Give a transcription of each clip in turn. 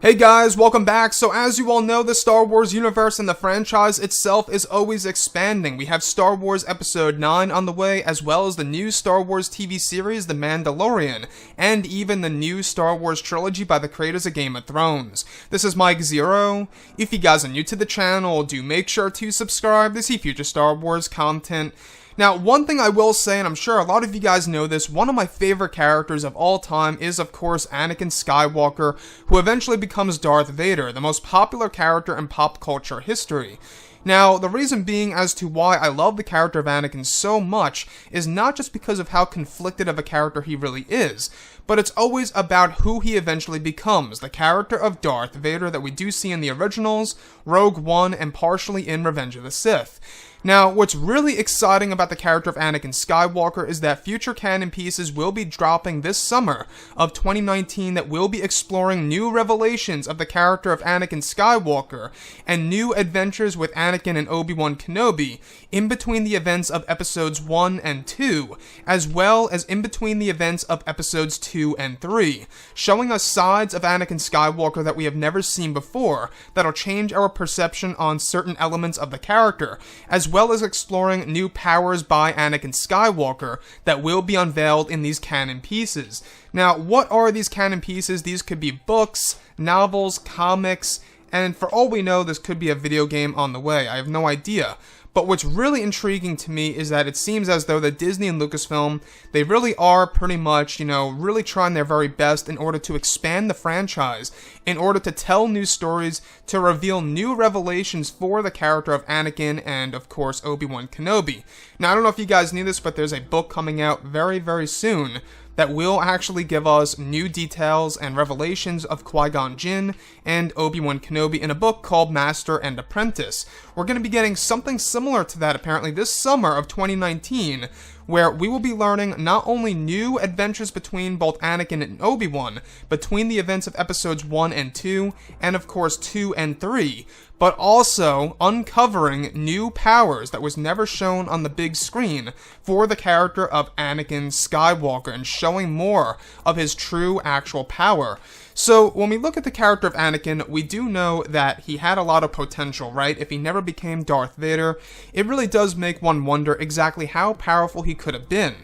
Hey guys, welcome back. So as you all know, the Star Wars universe and the franchise itself is always expanding. We have Star Wars Episode 9 on the way, as well as the new Star Wars TV series, The Mandalorian, and even the new Star Wars trilogy by the creators of Game of Thrones. This is Mike Zero. If you guys are new to the channel, do make sure to subscribe to see future Star Wars content. Now, one thing I will say, and I'm sure a lot of you guys know this, one of my favorite characters of all time is, of course, Anakin Skywalker, who eventually becomes Darth Vader, the most popular character in pop culture history. Now, the reason being as to why I love the character of Anakin so much is not just because of how conflicted of a character he really is, but it's always about who he eventually becomes, the character of Darth Vader that we do see in the originals, Rogue One, and partially in Revenge of the Sith. Now, what's really exciting about the character of Anakin Skywalker is that future canon pieces will be dropping this summer of 2019 that will be exploring new revelations of the character of Anakin Skywalker and new adventures with Anakin and Obi-Wan Kenobi in between the events of episodes 1 and 2, as well as in between the events of episodes 2 and 3, showing us sides of Anakin Skywalker that we have never seen before that'll change our perception on certain elements of the character, as well as exploring new powers by Anakin Skywalker that will be unveiled in these canon pieces. Now, what are these canon pieces? These could be books, novels, comics, and for all we know, this could be a video game on the way. I have no idea. But what's really intriguing to me is that it seems as though that Disney and Lucasfilm, they really are pretty much, really trying their very best in order to expand the franchise, in order to tell new stories, to reveal new revelations for the character of Anakin and, of course, Obi-Wan Kenobi. Now, I don't know if you guys knew this, but there's a book coming out very, very soon that will actually give us new details and revelations of Qui-Gon Jinn and Obi-Wan Kenobi in a book called Master and Apprentice. We're going to be getting something similar to that apparently this summer of 2019, where we will be learning not only new adventures between both Anakin and Obi-Wan, between the events of episodes 1 and 2, and of course 2 and 3, but also uncovering new powers that was never shown on the big screen for the character of Anakin Skywalker and showing more of his true actual power. So, when we look at the character of Anakin, we do know that he had a lot of potential, right? If he never became Darth Vader, it really does make one wonder exactly how powerful he could have been.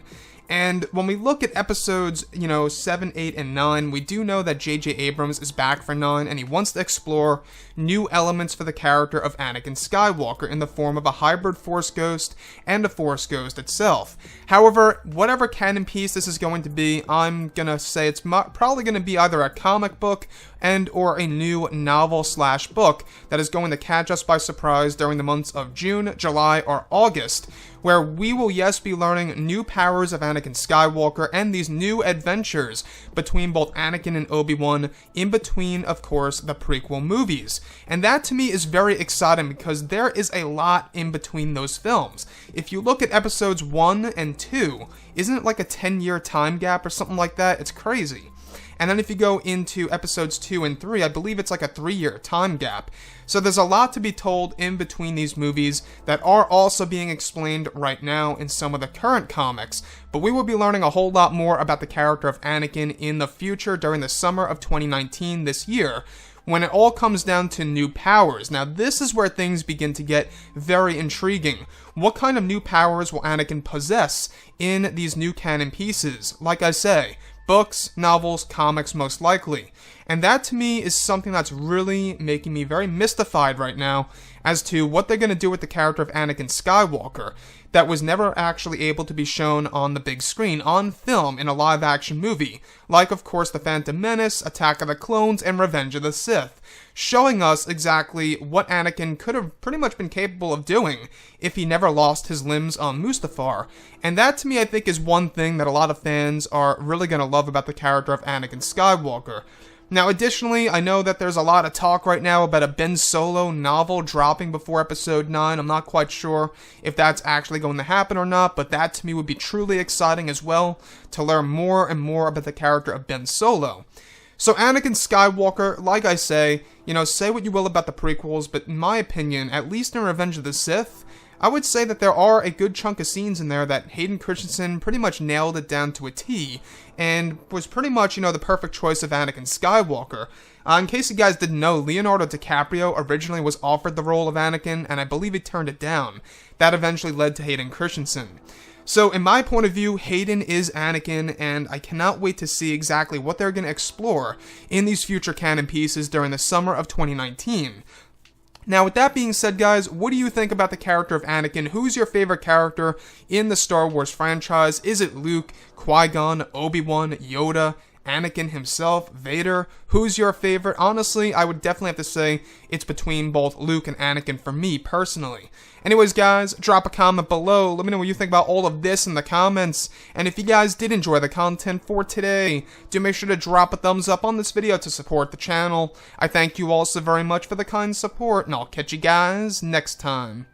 And when we look at episodes, 7, 8, and 9, we do know that J.J. Abrams is back for 9, and he wants to explore new elements for the character of Anakin Skywalker in the form of a hybrid Force Ghost and a Force Ghost itself. However, whatever canon piece this is going to be, I'm gonna say it's probably gonna be either a comic book or a new novel/book that is going to catch us by surprise during the months of June, July, or August, where we will, yes, be learning new powers of Anakin Skywalker and these new adventures between both Anakin and Obi-Wan in between, of course, the prequel movies. And that, to me, is very exciting because there is a lot in between those films. If you look at episodes 1 and 2, isn't it like a 10-year time gap or something like that? It's crazy. And then if you go into episodes 2 and 3, I believe it's like a 3-year time gap. So there's a lot to be told in between these movies that are also being explained right now in some of the current comics. But we will be learning a whole lot more about the character of Anakin in the future during the summer of 2019 this year, when it all comes down to new powers. Now, this is where things begin to get very intriguing. What kind of new powers will Anakin possess in these new canon pieces? Like I say, books, novels, comics most likely. And that to me is something that's really making me very mystified right now as to what they're going to do with the character of Anakin Skywalker that was never actually able to be shown on the big screen, on film, in a live-action movie, like, of course, The Phantom Menace, Attack of the Clones, and Revenge of the Sith, showing us exactly what Anakin could have pretty much been capable of doing if he never lost his limbs on Mustafar. And that, to me, I think is one thing that a lot of fans are really going to love about the character of Anakin Skywalker. Now, additionally, I know that there's a lot of talk right now about a Ben Solo novel dropping before Episode 9. I'm not quite sure if that's actually going to happen or not, but that to me would be truly exciting as well, to learn more and more about the character of Ben Solo. So Anakin Skywalker, like I say what you will about the prequels, but in my opinion, at least in Revenge of the Sith, I would say that there are a good chunk of scenes in there that Hayden Christensen pretty much nailed it down to a T, and was pretty much, the perfect choice of Anakin Skywalker. In case you guys didn't know, Leonardo DiCaprio originally was offered the role of Anakin, and I believe he turned it down. That eventually led to Hayden Christensen. So, in my point of view, Hayden is Anakin, and I cannot wait to see exactly what they're going to explore in these future canon pieces during the summer of 2019. Now, with that being said, guys, what do you think about the character of Anakin? Who's your favorite character in the Star Wars franchise? Is it Luke, Qui-Gon, Obi-Wan, Yoda, Anakin himself, Vader? Who's your favorite? Honestly, I would definitely have to say it's between both Luke and Anakin for me, personally. Anyways, guys, drop a comment below. Let me know what you think about all of this in the comments. And if you guys did enjoy the content for today, do make sure to drop a thumbs up on this video to support the channel. I thank you all so very much for the kind support, and I'll catch you guys next time.